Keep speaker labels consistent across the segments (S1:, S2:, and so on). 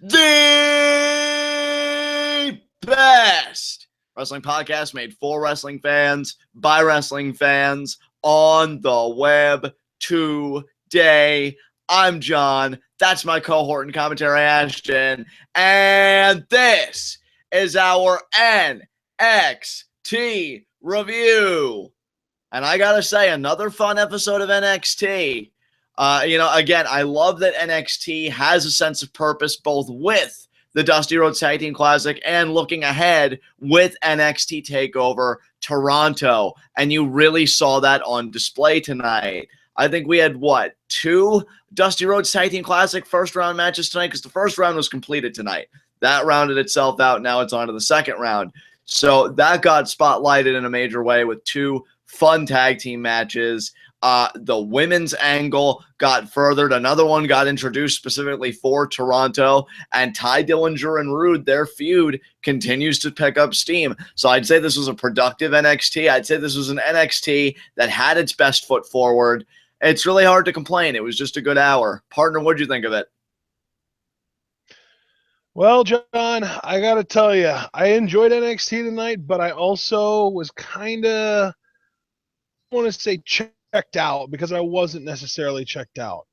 S1: The best wrestling podcast made for wrestling fans, by wrestling fans, on the web today. I'm John. That's my cohort and commentary, Ashton. And this is our NXT review. And I gotta say, another fun episode of NXT. Again, I love that NXT has a sense of purpose both with the Dusty Rhodes Tag Team Classic and looking ahead with NXT TakeOver Toronto. And you really saw that on display tonight. I think we had, two Dusty Rhodes Tag Team Classic first round matches tonight because the first round was completed tonight. That rounded itself out. Now it's on to the second round. So that got spotlighted in a major way with two fun tag team matches. The women's angle got furthered. Another one got introduced specifically for Toronto. And Ty Dillinger and Rude, their feud continues to pick up steam. So I'd say this was a productive NXT. I'd say this was an NXT that had its best foot forward. It's really hard to complain. It was just a good hour. Partner, what'd you think of it?
S2: Well, John, I got to tell you, I enjoyed NXT tonight, but I also was kind of, I want to say checked out because I wasn't necessarily checked out.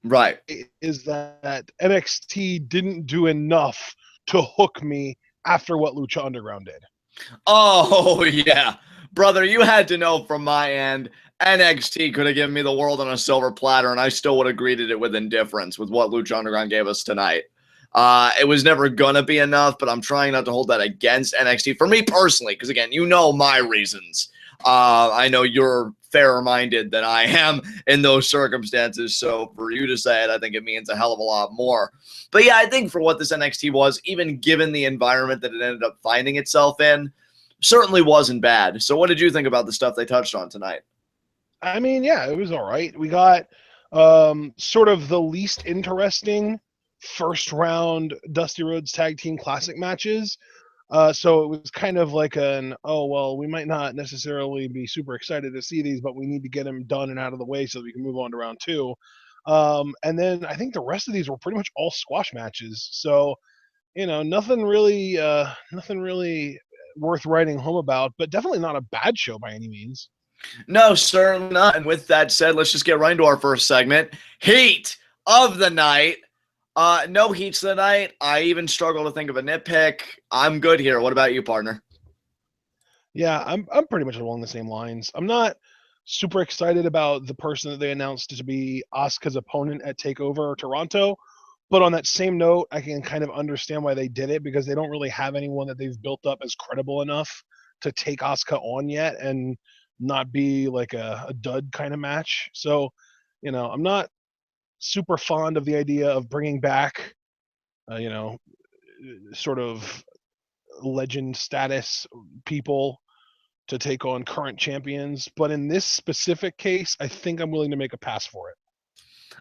S1: Right.
S2: Is that NXT didn't do enough to hook me after what Lucha Underground did.
S1: Oh, yeah. Brother, you had to know from my end, NXT could have given me the world on a silver platter, and I still would have greeted it with indifference with what Lucha Underground gave us tonight. It was never going to be enough, but I'm trying not to hold that against NXT. For me personally, because, again, you know my reasons. I know you're fairer-minded than I am in those circumstances, so for you to say it, I think it means a hell of a lot more. But, yeah, I think for what this NXT was, even given the environment that it ended up finding itself in, certainly wasn't bad. So what did you think about the stuff they touched on tonight?
S2: I mean, yeah, it was all right. We got sort of the least interesting first round Dusty Rhodes Tag Team Classic matches. So it was kind of like we might not necessarily be super excited to see these, but we need to get them done and out of the way so that we can move on to round two. And then I think the rest of these were pretty much all squash matches. So, nothing really worth writing home about, but definitely not a bad show by any means.
S1: No, certainly not. And with that said, let's just get right into our first segment. Heat of the night. No heats tonight. I even struggle to think of a nitpick. I'm good here. What about you, partner?
S2: Yeah, I'm pretty much along the same lines. I'm not super excited about the person that they announced to be Asuka's opponent at TakeOver Toronto, but on that same note, I can kind of understand why they did it because they don't really have anyone that they've built up as credible enough to take Asuka on yet and not be like a dud kind of match. So, I'm not super fond of the idea of bringing back, sort of legend status people to take on current champions. But in this specific case, I think I'm willing to make a pass for it.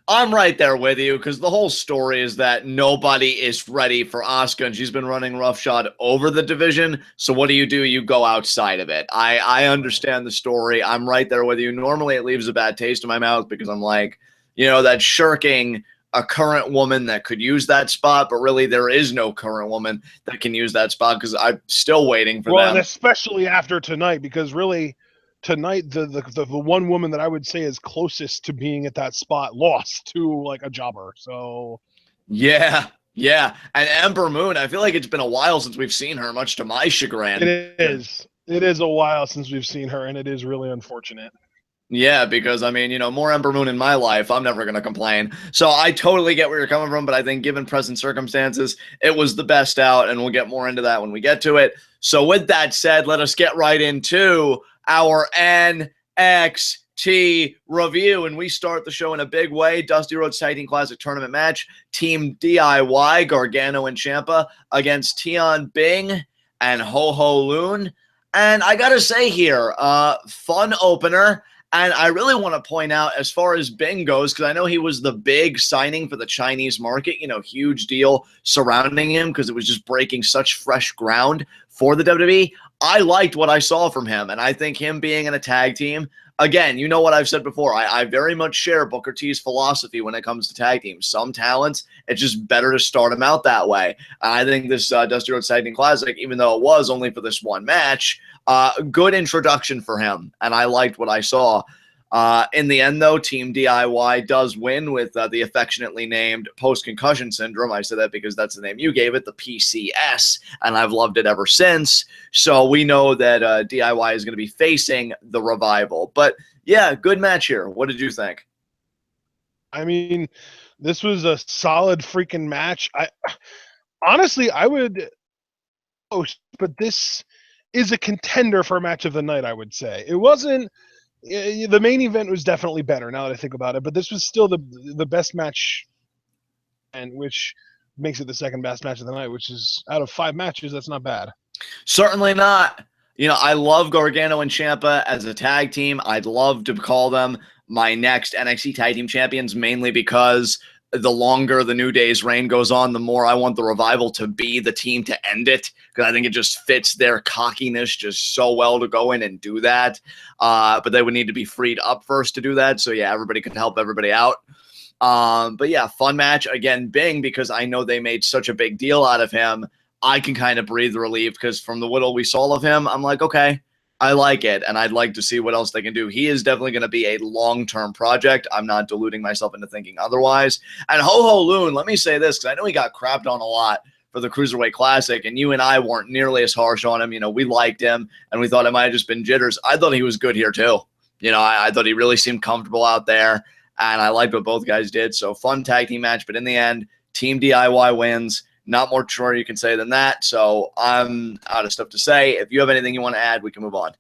S1: I'm right there with you because the whole story is that nobody is ready for Asuka, and she's been running roughshod over the division. So what do? You go outside of it. I understand the story. I'm right there with you. Normally it leaves a bad taste in my mouth because I'm like, that's shirking a current woman that could use that spot, but really there is no current woman that can use that spot because I'm still waiting for them.
S2: And especially after tonight, because really tonight the one woman that I would say is closest to being at that spot lost to like a jobber. So
S1: yeah. And Ember Moon, I feel like it's been a while since we've seen her, much to my chagrin.
S2: It is a while since we've seen her, and it is really unfortunate.
S1: Yeah, because, more Ember Moon in my life, I'm never going to complain. So I totally get where you're coming from, but I think given present circumstances, it was the best out, and we'll get more into that when we get to it. So with that said, let us get right into our NXT review, and we start the show in a big way. Dusty Rhodes Tag Team Classic Tournament match. Team DIY, Gargano and Ciampa against Tian, Bing, and HoHo Loon. And I got to say here, fun opener. And I really want to point out, as far as Bing goes, because I know he was the big signing for the Chinese market, huge deal surrounding him because it was just breaking such fresh ground for the WWE. I liked what I saw from him, and I think him being in a tag team again, you know what I've said before. I very much share Booker T's philosophy when it comes to tag teams. Some talents, it's just better to start them out that way. And I think this Dusty Rhodes Tag Team Classic, even though it was only for this one match, good introduction for him. And I liked what I saw. In the end, though, Team DIY does win with the affectionately named post-concussion syndrome. I said that because that's the name you gave it, the PCS, and I've loved it ever since. So we know that DIY is going to be facing the Revival. But, yeah, good match here. What did you think?
S2: I mean, this was a solid freaking match. Honestly, I would post, but this is a contender for a match of the night, I would say. It wasn't. The main event was definitely better now that I think about it, but this was still the best match, and which makes it the second best match of the night, which is out of 5 matches, that's not bad.
S1: Certainly not. You know, I love Gargano and Ciampa as a tag team. I'd love to call them my next NXT Tag Team Champions, mainly because the longer the New Day's reign goes on, the more I want the Revival to be the team to end it, because I think it just fits their cockiness just so well to go in and do that. But they would need to be freed up first to do that. So, yeah, everybody could help everybody out. But, yeah, fun match. Again, Bing, because I know they made such a big deal out of him, I can kind of breathe relief because from the little we saw of him, I'm like, okay, I like it, and I'd like to see what else they can do. He is definitely going to be a long-term project. I'm not deluding myself into thinking otherwise. And HoHo Loon, let me say this, because I know he got crapped on a lot for the Cruiserweight Classic, and you and I weren't nearly as harsh on him. You know, we liked him, and we thought it might have just been jitters. I thought he was good here, too. You know, I thought he really seemed comfortable out there, and I liked what both guys did. So, fun tag team match, but in the end, Team DIY wins. Not more sure you can say than that. So I'm out of stuff to say. If you have anything you want to add, we can move on.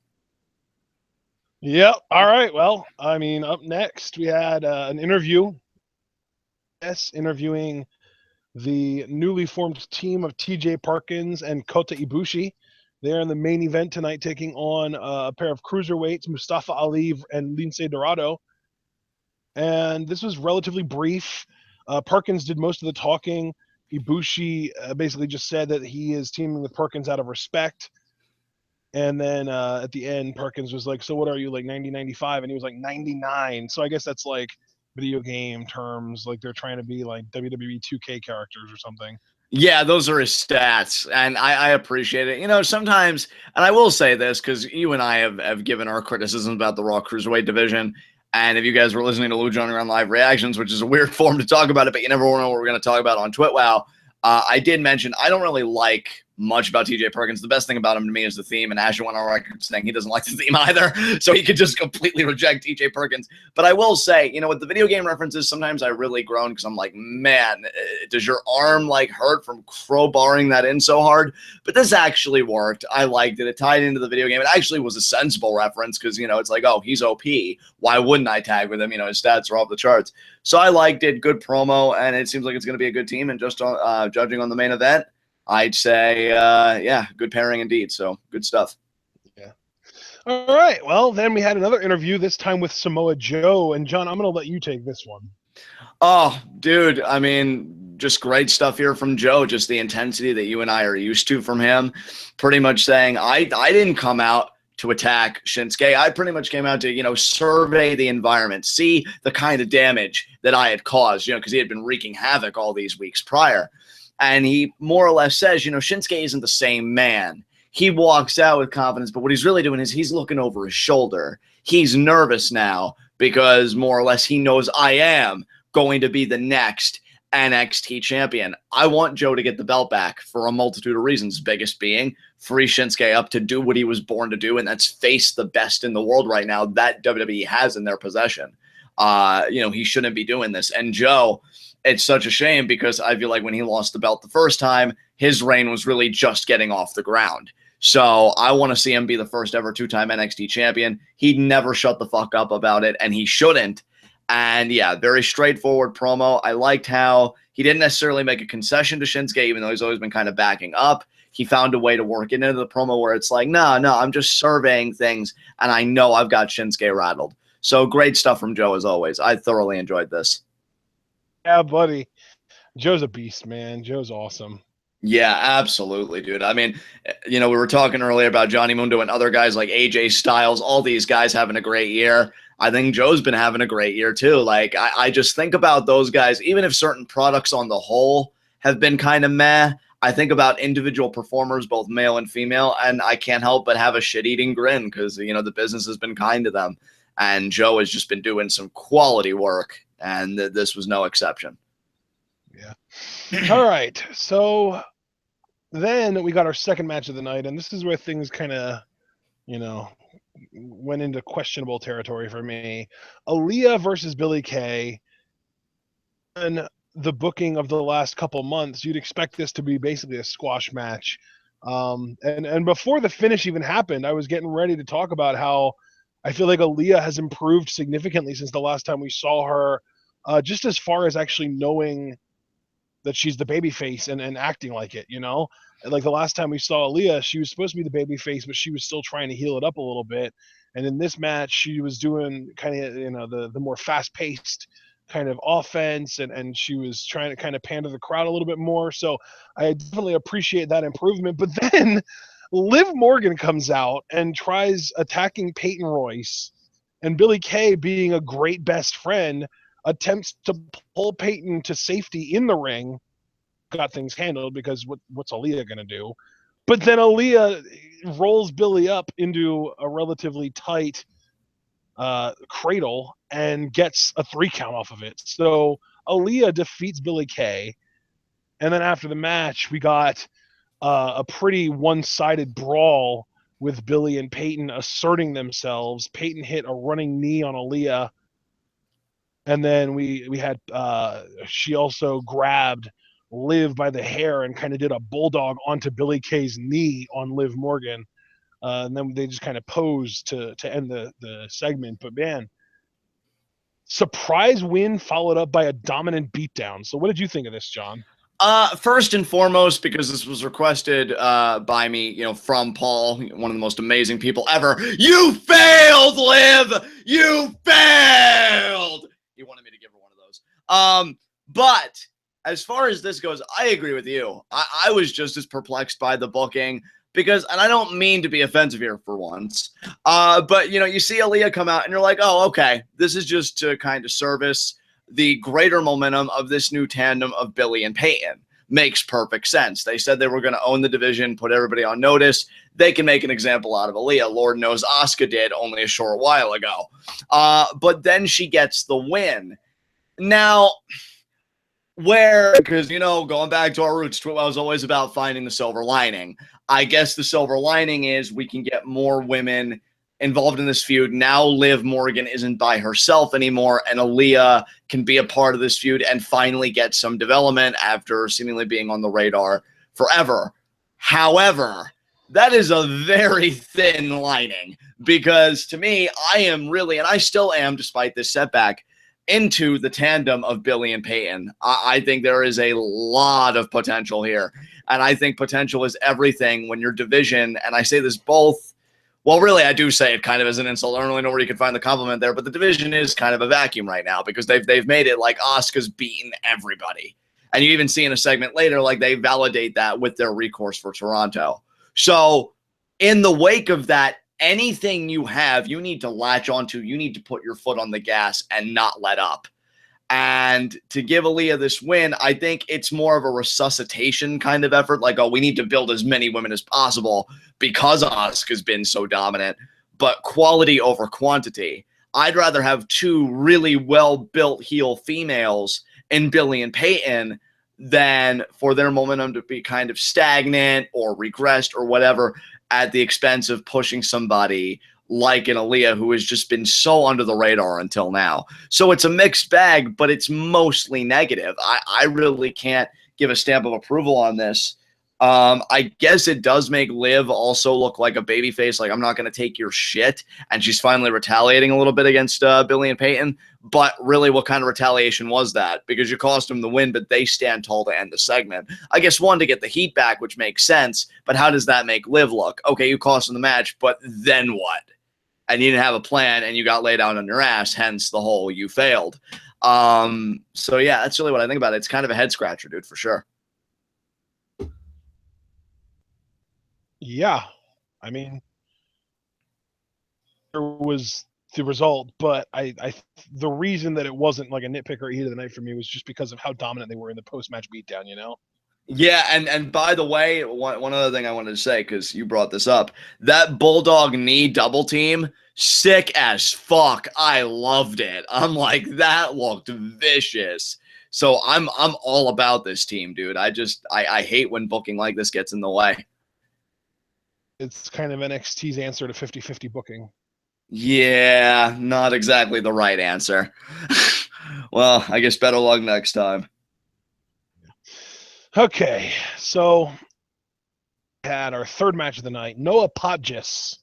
S2: Yep. All right. Well, I mean, up next, we had an interview. Yes, interviewing the newly formed team of TJ Perkins and Kota Ibushi. They're in the main event tonight, taking on a pair of cruiserweights, Mustafa Ali and Lince Dorado. And this was relatively brief. Perkins did most of the talking. Ibushi basically just said that he is teaming with Perkins out of respect. And then at the end, Perkins was like, so what are you, like 90, 95? And he was like 99. So I guess that's like video game terms. Like they're trying to be like WWE 2K characters or something.
S1: Yeah, those are his stats, and I appreciate it. You know, sometimes, and I will say this because you and I have given our criticisms about the Raw Cruiserweight division. And if you guys were listening to Lucha Underground Live Reactions, which is a weird form to talk about it, but you never know what we're going to talk about on TwitWoW, I did mention I don't really like much about TJ Perkins. The best thing about him to me is the theme, and Asher went on record saying he doesn't like the theme either, so he could just completely reject TJ Perkins. But I will say, you know, with the video game references, sometimes I really groan because I'm like, man, does your arm like hurt from crowbarring that in so hard? But this actually worked. I liked it. It tied into the video game. It actually was a sensible reference because, you know, it's like, oh, he's OP. Why wouldn't I tag with him? You know, his stats are off the charts. So I liked it. Good promo, and it seems like it's going to be a good team. And just judging on the main event, I'd say, yeah, good pairing indeed. So good stuff.
S2: Yeah. All right. Well, then we had another interview, this time with Samoa Joe. And John, I'm going to let you take this one.
S1: Oh, dude. I mean, just great stuff here from Joe. Just the intensity that you and I are used to from him. Pretty much saying, I didn't come out to attack Shinsuke. I pretty much came out to, you know, survey the environment, see the kind of damage that I had caused, you know, because he had been wreaking havoc all these weeks prior. And he more or less says, you know, Shinsuke isn't the same man. He walks out with confidence, but what he's really doing is he's looking over his shoulder. He's nervous now because more or less he knows I am going to be the next NXT champion. I want Joe to get the belt back for a multitude of reasons, biggest being free Shinsuke up to do what he was born to do, and that's face the best in the world right now that WWE has in their possession. You know, he shouldn't be doing this. And Joe, it's such a shame because I feel like when he lost the belt the first time, his reign was really just getting off the ground. So I want to see him be the first ever 2-time NXT champion. He'd never shut the fuck up about it, and he shouldn't. And yeah, very straightforward promo. I liked how he didn't necessarily make a concession to Shinsuke, even though he's always been kind of backing up. He found a way to work it into the promo where it's like, no, I'm just surveying things, and I know I've got Shinsuke rattled. So great stuff from Joe as always. I thoroughly enjoyed this.
S2: Yeah, buddy. Joe's a beast, man. Joe's awesome.
S1: Yeah, absolutely, dude. I mean, we were talking earlier about Johnny Mundo and other guys like AJ Styles, all these guys having a great year. I think Joe's been having a great year too. Like, I just think about those guys, even if certain products on the whole have been kind of meh. I think about individual performers, both male and female, and I can't help but have a shit-eating grin because, the business has been kind to them. And Joe has just been doing some quality work, and this was no exception.
S2: Yeah. All right. So then we got our second match of the night, and this is where things kind of, went into questionable territory for me. Aliyah versus Billie Kay. And the booking of the last couple months, you'd expect this to be basically a squash match. And before the finish even happened, I was getting ready to talk about how I feel like Aliyah has improved significantly since the last time we saw her, just as far as actually knowing that she's the babyface and acting like it, Like the last time we saw Aliyah, she was supposed to be the babyface, but she was still trying to heal it up a little bit. And in this match, she was doing kind of, the more fast-paced kind of offense, and she was trying to kind of pander the crowd a little bit more. So I definitely appreciate that improvement. But then Liv Morgan comes out and tries attacking Peyton Royce, and Billie Kay, being a great best friend, attempts to pull Peyton to safety in the ring. Got things handled because what's Aliyah going to do? But then Aliyah rolls Billie up into a relatively tight cradle and gets a 3 count off of it. So Aliyah defeats Billie Kay. And then after the match, we got a pretty one-sided brawl with Billie and Peyton asserting themselves. Peyton hit a running knee on Aliyah. And then we had she also grabbed Liv by the hair and kind of did a bulldog onto Billie Kay's knee on Liv Morgan. And then they just kind of posed to end the segment. But man, surprise win followed up by a dominant beatdown. So what did you think of this, John?
S1: First and foremost, because this was requested by me, from Paul, one of the most amazing people ever. You failed, Liv! You failed! He wanted me to give her one of those. But as far as this goes, I agree with you. I was just as perplexed by the booking because, and I don't mean to be offensive here for once, but, you see Aliyah come out and you're like, oh, okay, this is just to kind of service the greater momentum of this new tandem of Billie and Peyton. Makes perfect sense. They said they were going to own the division, put everybody on notice. They can make an example out of Aliyah. Lord knows Asuka did only a short while ago. But then she gets the win. Now, because, going back to our roots, TWitWoW was always about finding the silver lining. I guess the silver lining is we can get more women involved in this feud. Now Liv Morgan isn't by herself anymore, and Aliyah can be a part of this feud and finally get some development after seemingly being on the radar forever. However, that is a very thin lining because to me, I am really, and I still am despite this setback, into the tandem of Billie and Peyton. I think there is a lot of potential here, and I think potential is everything when your division, and I say this both, well, really, I do say it kind of as an insult. I don't really know where you can find the compliment there, but the division is kind of a vacuum right now because they've made it like Asuka's beaten everybody. And you even see in a segment later, like they validate that with their recourse for Toronto. So in the wake of that, anything you have, you need to latch onto, you need to put your foot on the gas and not let up. And to give Aliyah this win, I think it's more of a resuscitation kind of effort. Like, oh, we need to build as many women as possible because Asuka's been so dominant, but quality over quantity. I'd rather have two really well-built heel females in Billie and Peyton than for their momentum to be kind of stagnant or regressed or whatever at the expense of pushing somebody like an Aliyah who has just been so under the radar until now. So it's a mixed bag, but it's mostly negative. I really can't give a stamp of approval on this. I guess it does make Liv also look like a babyface, like I'm not going to take your shit, and she's finally retaliating a little bit against Billie and Peyton. But really, what kind of retaliation was that? Because you cost them the win, but they stand tall to end the segment. I guess one, to get the heat back, which makes sense, but how does that make Liv look? Okay, you cost them the match, but then what? And you didn't have a plan, and you got laid out on your ass, hence the whole you failed. So, yeah, that's really what I think about it. It's kind of a head-scratcher, dude, for sure.
S2: Yeah, I mean, there was the result, but the reason that it wasn't like a nitpick or heat of the night for me was just because of how dominant they were in the post-match beatdown, you know?
S1: Yeah, and by the way, one other thing I wanted to say, because you brought this up, that bulldog knee double team, sick as fuck. I loved it. I'm like, that looked vicious. So I'm all about this team, dude. I hate when booking like this gets in the way.
S2: It's kind of NXT's answer to 50-50 booking.
S1: Yeah, not exactly the right answer. Well, I guess better luck next time.
S2: Okay, so we had our third match of the night. Noah Potjes,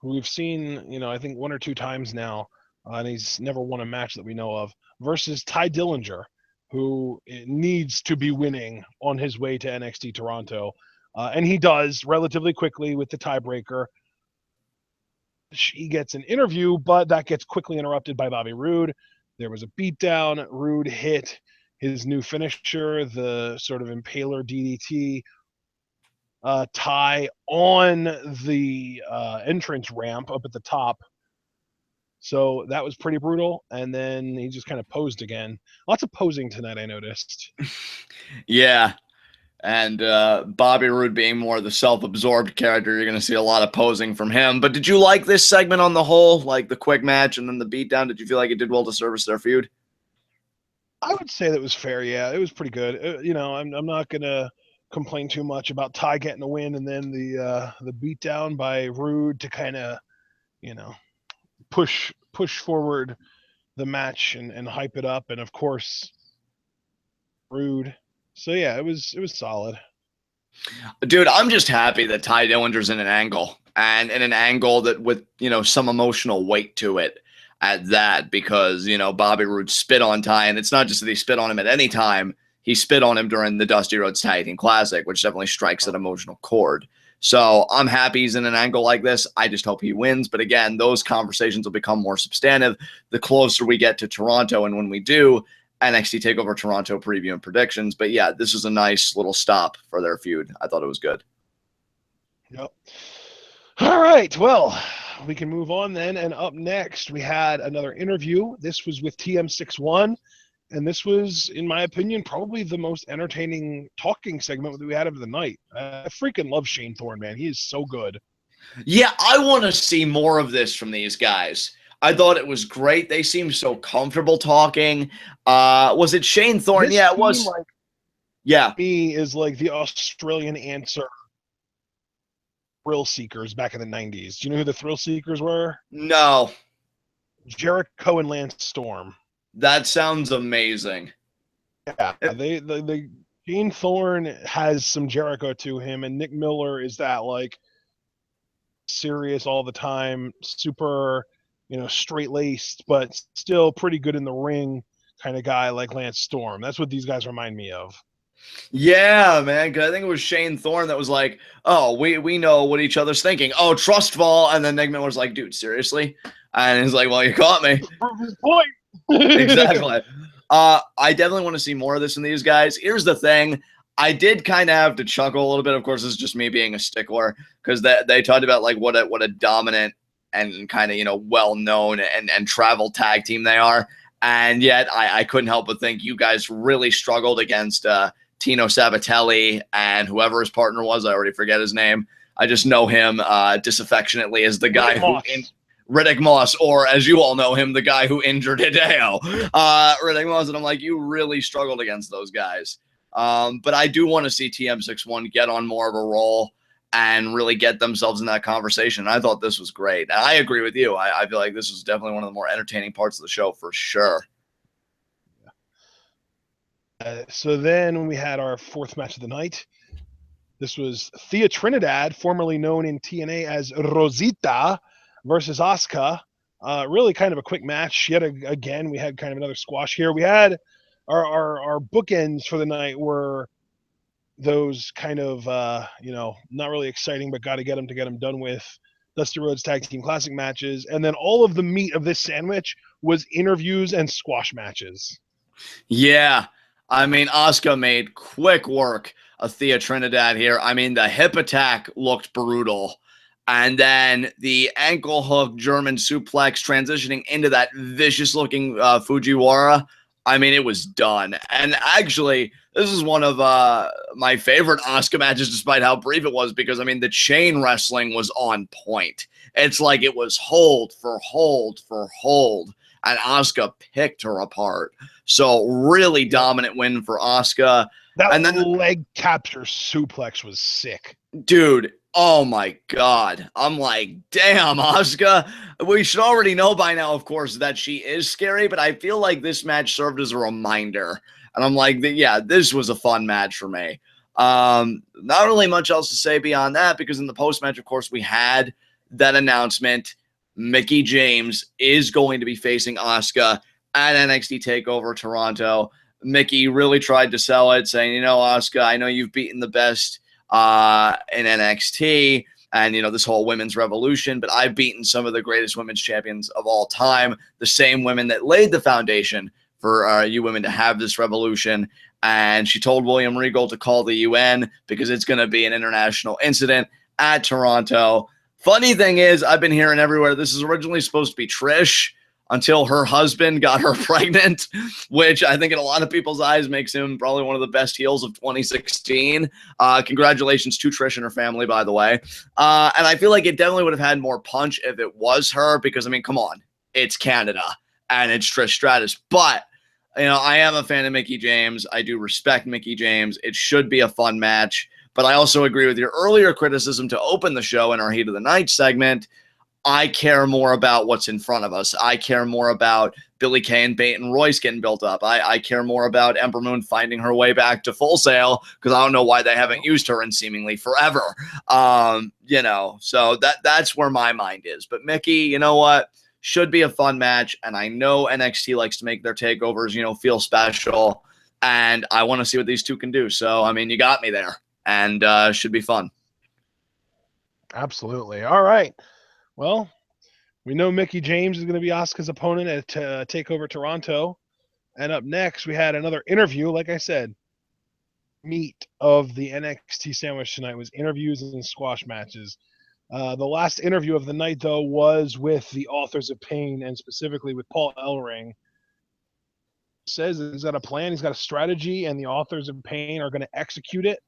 S2: who we've seen, I think 1 or 2 times now, and he's never won a match that we know of, versus Ty Dillinger, who needs to be winning on his way to NXT Toronto. And he does relatively quickly with the tiebreaker. He gets an interview, but that gets quickly interrupted by Bobby Roode. There was a beatdown. Roode hit his new finisher, the sort of impaler DDT, Ty on the entrance ramp up at the top. So that was pretty brutal. And then he just kind of posed again. Lots of posing tonight, I noticed.
S1: Yeah. And Bobby Roode being more the self-absorbed character, you're going to see a lot of posing from him. But did you like this segment on the whole, like the quick match and then the beatdown? Did you feel like it did well to service their feud?
S2: I would say that was fair. Yeah, it was pretty good. I'm not going to complain too much about Ty getting a win and then the beatdown by Roode to kind of, push forward the match and hype it up. And of course, Roode. So yeah, it was solid.
S1: Dude, I'm just happy that Ty Dillinger's in an angle and in an angle that with, some emotional weight to it at that, because, Bobby Roode spit on Ty, and it's not just that he spit on him at any time. He spit on him during the Dusty Rhodes Tag Team Classic, which definitely strikes an emotional chord. So I'm happy he's in an angle like this. I just hope he wins. But again, those conversations will become more substantive the closer we get to Toronto. And when we do, NXT TakeOver Toronto preview and predictions. But yeah, this was a nice little stop for their feud. I thought it was good.
S2: Yep. All right. Well, we can move on then. And up next, we had another interview. This was with TM61. And this was, in my opinion, probably the most entertaining talking segment that we had of the night. I freaking love Shane Thorne, man. He is so good.
S1: Yeah, I want to see more of this from these guys. I thought it was great. They seemed so comfortable talking. Was it Shane Thorne?
S2: This
S1: Yeah, it was.
S2: Like,
S1: yeah.
S2: Me is like the Australian answer. Thrill Seekers back in the 90s. Do you know who the Thrill Seekers were?
S1: No.
S2: Jericho and Lance Storm.
S1: That sounds amazing.
S2: Yeah, they Shane Thorne has some Jericho to him, and Nick Miller is that like serious all the time, super, straight laced, but still pretty good in the ring kind of guy like Lance Storm. That's what these guys remind me of.
S1: Yeah, man, because I think it was Shane Thorne that was like, oh, we know what each other's thinking. Oh, trust fall. And then Nick Miller's like, dude, seriously? And he's like, well, you caught me.
S2: Prove his point.
S1: Exactly. I definitely want to see more of this in these guys. Here's the thing. I did kind of have to chuckle a little bit. Of course, this is just me being a stickler, because they talked about like what a dominant and kind of, well-known and travel tag team they are. And yet I couldn't help but think you guys really struggled against Tino Sabatelli and whoever his partner was. I already forget his name. I just know him disaffectionately as the guy Riddick Moss, or as you all know him, the guy who injured Hideo. Riddick Moss, and I'm like, you really struggled against those guys. But I do want to see TM61 get on more of a roll and really get themselves in that conversation. I thought this was great. And I agree with you. I feel like this was definitely one of the more entertaining parts of the show for sure.
S2: So then we had our fourth match of the night. This was Thea Trinidad, formerly known in TNA as Rosita, versus Asuka. Really kind of a quick match. Yet again, we had kind of another squash here. We had our bookends for the night were those kind of, not really exciting, but got to get them done with Dusty Rhodes Tag Team Classic matches. And then all of the meat of this sandwich was interviews and squash matches.
S1: Yeah. I mean, Asuka made quick work Thea Trinidad here. I mean, the hip attack looked brutal. And then the ankle hook German suplex transitioning into that vicious-looking Fujiwara. I mean, it was done. And actually, this is one of my favorite Asuka matches, despite how brief it was, because, I mean, the chain wrestling was on point. It's like it was hold for hold for hold, and Asuka picked her apart. So, really dominant win for Asuka.
S2: That
S1: and then
S2: leg capture suplex was sick.
S1: Dude, oh my God. I'm like, damn, Asuka. We should already know by now, of course, that she is scary, but I feel like this match served as a reminder. And I'm like, yeah, this was a fun match for me. Not really much else to say beyond that, because in the post-match, of course, we had that announcement. Mickie James is going to be facing Asuka at NXT TakeOver Toronto. Mickie really tried to sell it, saying, you know, Asuka, I know you've beaten the best in NXT and, you know, this whole women's revolution, but I've beaten some of the greatest women's champions of all time, the same women that laid the foundation for you women to have this revolution. And she told William Regal to call the UN because it's going to be an international incident at Toronto. Funny thing is, I've been hearing everywhere this is originally supposed to be Trish until her husband got her pregnant, which I think in a lot of people's eyes makes him probably one of the best heels of 2016. Congratulations to Trish and her family, by the way. And I feel like it definitely would have had more punch if it was her, because, I mean, come on, it's Canada and it's Trish Stratus. But, you know, I am a fan of Mickie James. I do respect Mickie James. It should be a fun match. But I also agree with your earlier criticism to open the show in our Heat of the Night segment. I care more about what's in front of us. I care more about Billie Kay and Peyton Royce getting built up. I care more about Ember Moon finding her way back to Full Sail, because I don't know why they haven't used her in seemingly forever. You know, so that's where my mind is. But Mickie, you know what? Should be a fun match, and I know NXT likes to make their takeovers, you know, feel special, and I want to see what these two can do. So, I mean, you got me there, and should be fun.
S2: Absolutely. All right. Well, we know Mickie James is going to be Asuka's opponent at TakeOver Toronto. And up next, we had another interview. Like I said, meat of the NXT sandwich tonight was interviews and squash matches. The last interview of the night, though, was with the Authors of Pain, and specifically with Paul Ellering. Says he's got a plan, he's got a strategy, and the Authors of Pain are going to execute it.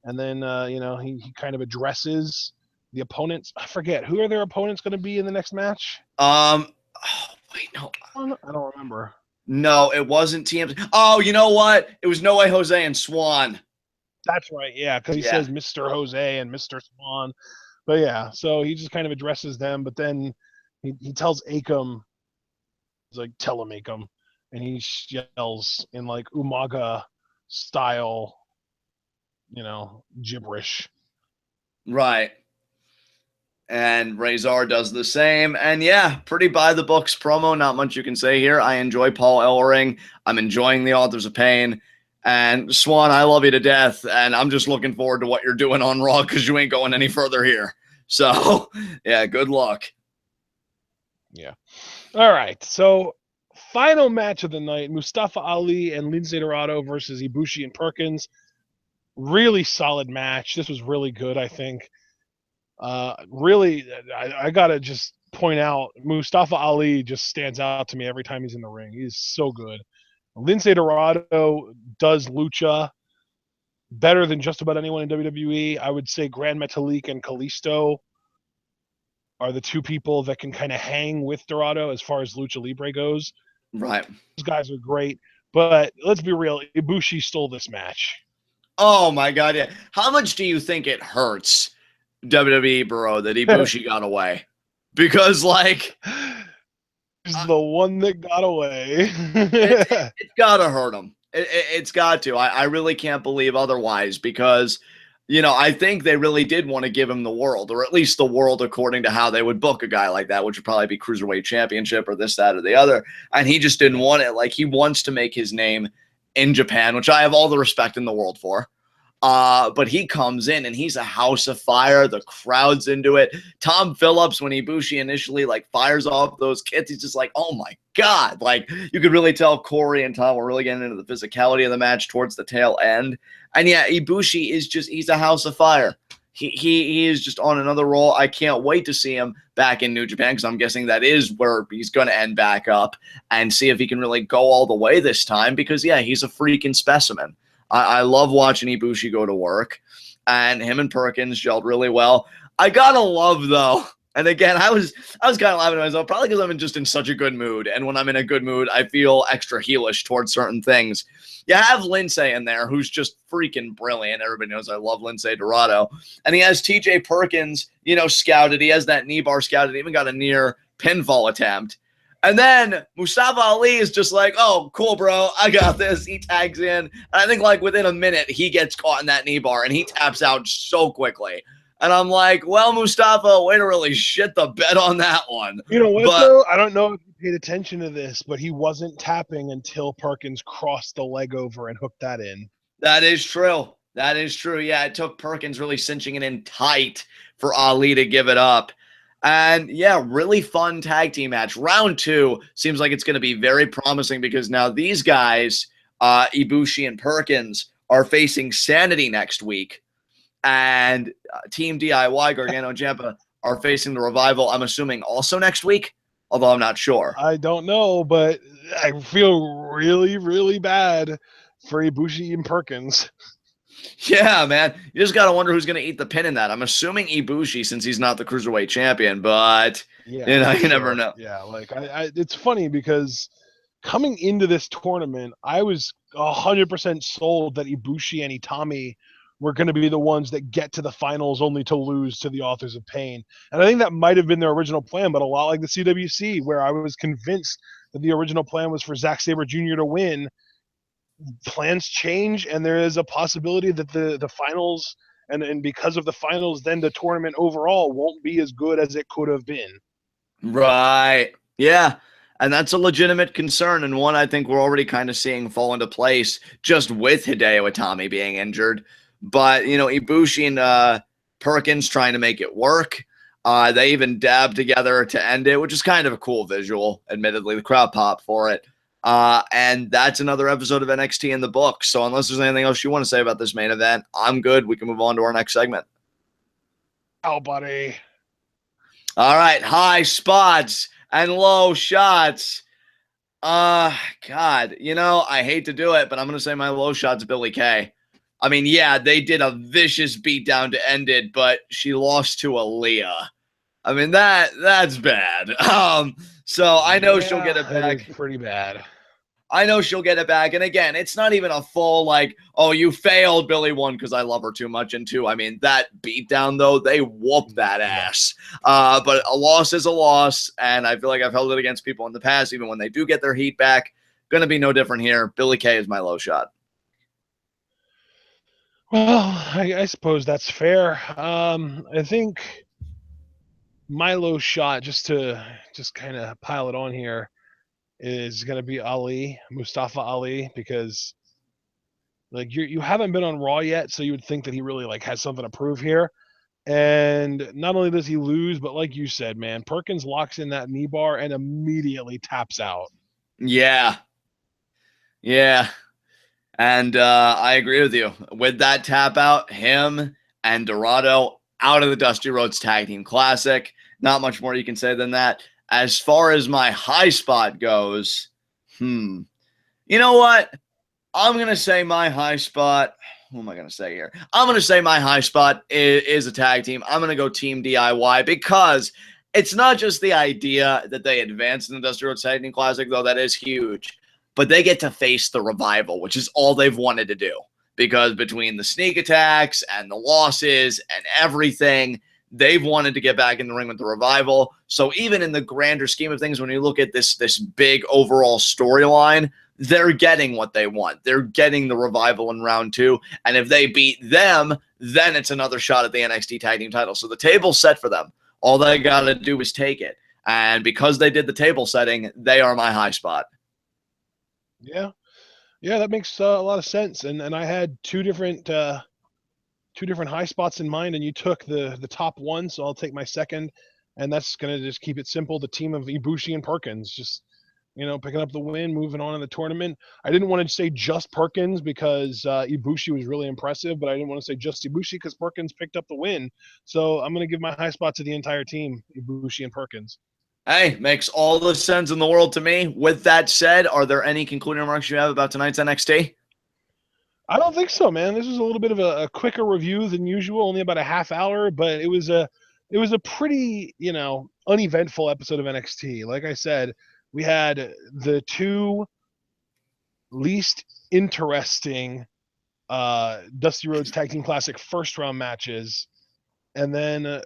S2: And then, you know, he kind of addresses the opponents. I forget, who are their opponents going to be in the next match?
S1: Oh, wait, no.
S2: I don't remember.
S1: No, it wasn't TMZ. Oh, you know what? It was No Way Jose and Swan.
S2: That's right, yeah, because he says Mr. Jose and Mr. Swan. But yeah, so he just kind of addresses them, but then he tells Akam, he's like, tell him, Akam, and he yells in like Umaga style, you know, gibberish.
S1: Right. And Razor does the same. And yeah, pretty by the books promo. Not much you can say here. I enjoy Paul Ellering. I'm enjoying the Authors of Pain. And Swan, I love you to death. And I'm just looking forward to what you're doing on Raw, because you ain't going any further here. So, yeah, good luck.
S2: Yeah. All right. So, final match of the night, Mustafa Ali and Lince Dorado versus Ibushi and Perkins. Really solid match. This was really good, I think. Really, I got to just point out, Mustafa Ali just stands out to me every time he's in the ring. He's so good. Lince Dorado does lucha better than just about anyone in WWE. I would say Grand Metalik and Kalisto are the two people that can kind of hang with Dorado as far as Lucha Libre goes.
S1: Right.
S2: Those guys are great. But let's be real, Ibushi stole this match.
S1: Oh, my God. Yeah. How much do you think it hurts WWE, bro, that Ibushi got away? Because, like,
S2: he's the one that got away.
S1: it's got to hurt him. It's got to. I really can't believe otherwise, because, you know, I think they really did want to give him the world, or at least the world according to how they would book a guy like that, which would probably be Cruiserweight Championship or this, that, or the other. And he just didn't want it. Like, he wants to make his name in Japan, which I have all the respect in the world for. But he comes in and he's a house of fire. The crowd's into it. Tom Phillips, when Ibushi initially like fires off those kicks, he's just like, oh my God. Like, you could really tell Corey and Tom were really getting into the physicality of the match towards the tail end. And yeah, Ibushi is he's a house of fire. He is just on another roll. I can't wait to see him back in New Japan because I'm guessing that is where he's going to end back up and see if he can really go all the way this time because, yeah, he's a freaking specimen. I love watching Ibushi go to work, and him and Perkins gelled really well. I got to love, though, and again, I was kind of laughing at myself, probably because I'm just in such a good mood, and when I'm in a good mood, I feel extra heelish towards certain things. You have Lince in there, who's just freaking brilliant. Everybody knows I love Lince Dorado. And he has TJ Perkins, scouted. He has that knee bar scouted. He even got a near pinfall attempt. And then Mustafa Ali is just like, oh, cool, bro. I got this. He tags in. And I think within a minute, he gets caught in that knee bar, and he taps out so quickly. And I'm like, well, Mustafa, way to really shit the bed on that one.
S2: You know what, though? I don't know if you paid attention to this, but he wasn't tapping until Perkins crossed the leg over and hooked that in.
S1: That is true. That is true. Yeah, it took Perkins really cinching it in tight for Ali to give it up. And, yeah, really fun tag team match. Round 2 seems like it's going to be very promising because now these guys, Ibushi and Perkins, are facing Sanity next week. And Team DIY, Gargano and Ciampa, are facing the Revival, I'm assuming, also next week, although I'm not sure.
S2: I don't know, but I feel really, really bad for Ibushi and Perkins.
S1: Yeah, man. You just got to wonder who's going to eat the pin in that. I'm assuming Ibushi since he's not the Cruiserweight champion, but you never know.
S2: Yeah, it's funny because coming into this tournament, I was 100% sold that Ibushi and Itami were going to be the ones that get to the finals only to lose to the Authors of Pain. And I think that might have been their original plan, but a lot like the CWC, where I was convinced that the original plan was for Zack Sabre Jr. to win. Plans change, and there is a possibility that the finals, and because of the finals, then the tournament overall won't be as good as it could have been.
S1: Right. Yeah. And that's a legitimate concern, and one I think we're already kind of seeing fall into place just with Hideo Itami being injured. But, Ibushi and Perkins trying to make it work. They even dabbed together to end it, which is kind of a cool visual, admittedly. The crowd popped for it. And that's another episode of NXT in the book. So unless there's anything else you want to say about this main event, I'm good. We can move on to our next segment.
S2: Oh, buddy.
S1: All right. High spots and low shots. God, I hate to do it, but I'm going to say my low shot's Billie Kay. I mean, yeah, they did a vicious beatdown to end it, but she lost to Aliyah. I mean, that's bad. So I know she'll get it back.
S2: Pretty bad.
S1: I know she'll get it back. And again, it's not even a full oh, you failed, Billie, 1, because I love her too much, and 2, I mean, that beatdown, though, they whooped that ass. But a loss is a loss, and I feel like I've held it against people in the past, even when they do get their heat back. Going to be no different here. Billie Kay is my low shot.
S2: Well, I suppose that's fair. I think my low shot, just kind of pile it on here, is going to be Mustafa Ali, because you haven't been on Raw yet, so you would think that he really has something to prove here. And not only does he lose, but like you said, man, Perkins locks in that knee bar and immediately taps out.
S1: Yeah. And I agree with you. With that tap out, him and Dorado out of the Dusty Rhodes Tag Team Classic. Not much more you can say than that. As far as my high spot goes, you know what? I'm going to say my high spot. Who am I going to say here? I'm going to say my high spot is a tag team. I'm going to go Team DIY because it's not just the idea that they advance in the Dusty Rhodes Tag Team Classic, though that is huge. But they get to face the Revival, which is all they've wanted to do. Because between the sneak attacks and the losses and everything, they've wanted to get back in the ring with the Revival. So even in the grander scheme of things, when you look at this big overall storyline, they're getting what they want. They're getting the Revival in round 2. And if they beat them, then it's another shot at the NXT Tag Team title. So the table's set for them. All they got to do is take it. And because they did the table setting, they are my high spot.
S2: Yeah, that makes a lot of sense. And I had two different high spots in mind, and you took the top one, so I'll take my second, and that's gonna just keep it simple. The team of Ibushi and Perkins, just picking up the win, moving on in the tournament. I didn't want to say just Perkins because Ibushi was really impressive, but I didn't want to say just Ibushi because Perkins picked up the win. So I'm going to give my high spot to the entire team, Ibushi and Perkins.
S1: Hey, makes all the sense in the world to me. With that said, are there any concluding remarks you have about tonight's NXT?
S2: I don't think so, man. This was a little bit of a quicker review than usual, only about a half hour, but it was a pretty, uneventful episode of NXT. Like I said, we had the two least interesting Dusty Rhodes Tag Team Classic first round matches, and then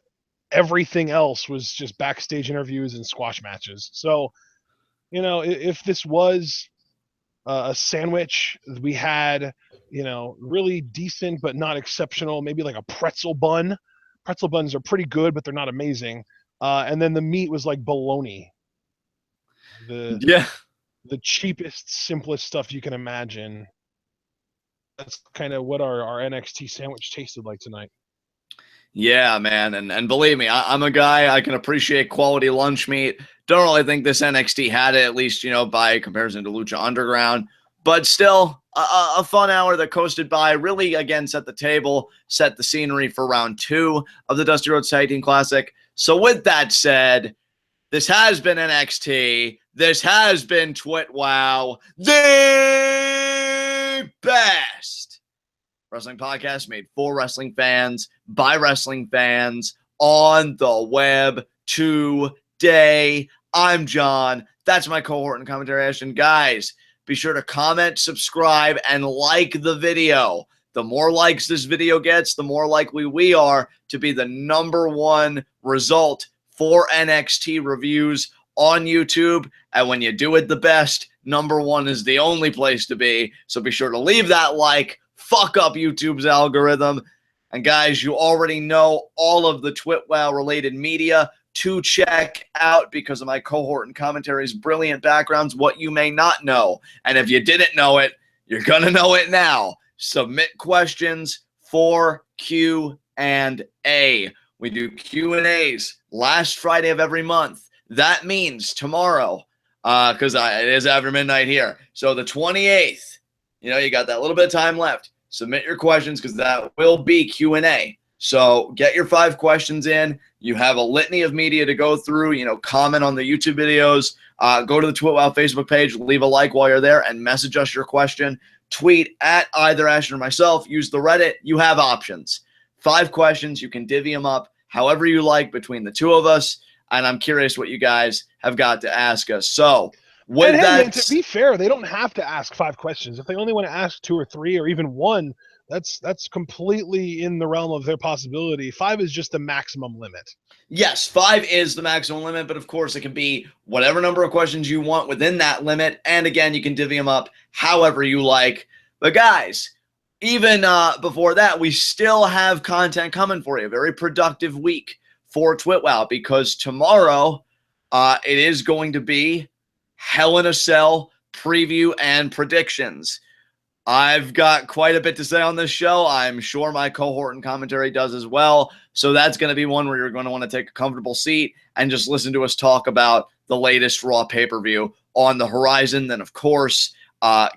S2: everything else was just backstage interviews and squash matches. So, if this was a sandwich, we had, really decent but not exceptional, maybe like a pretzel bun. Pretzel buns are pretty good, but they're not amazing. And then the meat was like bologna. The cheapest, simplest stuff you can imagine. That's kind of what our NXT sandwich tasted like tonight.
S1: Yeah, man. And believe me, I'm a guy, I can appreciate quality lunch meat. Don't really think this NXT had it, at least, by comparison to Lucha Underground. But still, a fun hour that coasted by. Really, again, set the table, set the scenery for round 2 of the Dusty Rhodes Tag Team Classic. So with that said, this has been NXT. This has been TWitWoW, the best wrestling podcast made for wrestling fans, by wrestling fans, on the web today. I'm John. That's my cohort and commentary, Ashton. Guys, be sure to comment, subscribe, and like the video. The more likes this video gets, the more likely we are to be the #1 result for NXT reviews on YouTube. And when you do it the best, #1 is the only place to be. So be sure to leave that like. Fuck up YouTube's algorithm. And guys, you already know all of the TWitWoW related media to check out because of my cohort and commentary's brilliant backgrounds, what you may not know. And if you didn't know it, you're going to know it now. Submit questions for Q&A. We do Q&As last Friday of every month. That means tomorrow, because it is after midnight here. So the 28th, you got that little bit of time left. Submit your questions because that will be Q&A. So get your 5 questions in. You have a litany of media to go through. Comment on the YouTube videos. Go to the TWitWoW Facebook page. Leave a like while you're there and message us your question. Tweet at either Ashton or myself. Use the Reddit. You have options. 5 questions. You can divvy them up however you like between the two of us. And I'm curious what you guys have got to ask us. So with that,
S2: man, to be fair, they don't have to ask 5 questions. If they only want to ask 2 or 3 or even 1, that's completely in the realm of their possibility. 5 is just the maximum limit.
S1: Yes, 5 is the maximum limit, but of course it can be whatever number of questions you want within that limit. And again, you can divvy them up however you like. But guys, even before that, we still have content coming for you. A very productive week for TWitWoW because tomorrow it is going to be Hell in a Cell preview and predictions. I've got quite a bit to say on this show. I'm sure my cohort and commentary does as well. So that's going to be one where you're going to want to take a comfortable seat and just listen to us talk about the latest Raw pay-per-view on the horizon. Then, of course,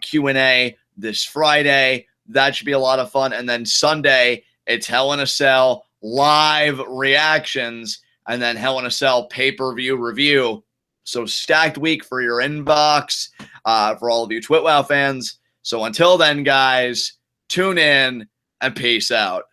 S1: Q&A this Friday. That should be a lot of fun. And then Sunday, it's Hell in a Cell live reactions and then Hell in a Cell pay-per-view review. So stacked week for your inbox, for all of you TWitWoW fans. So until then, guys, tune in and peace out.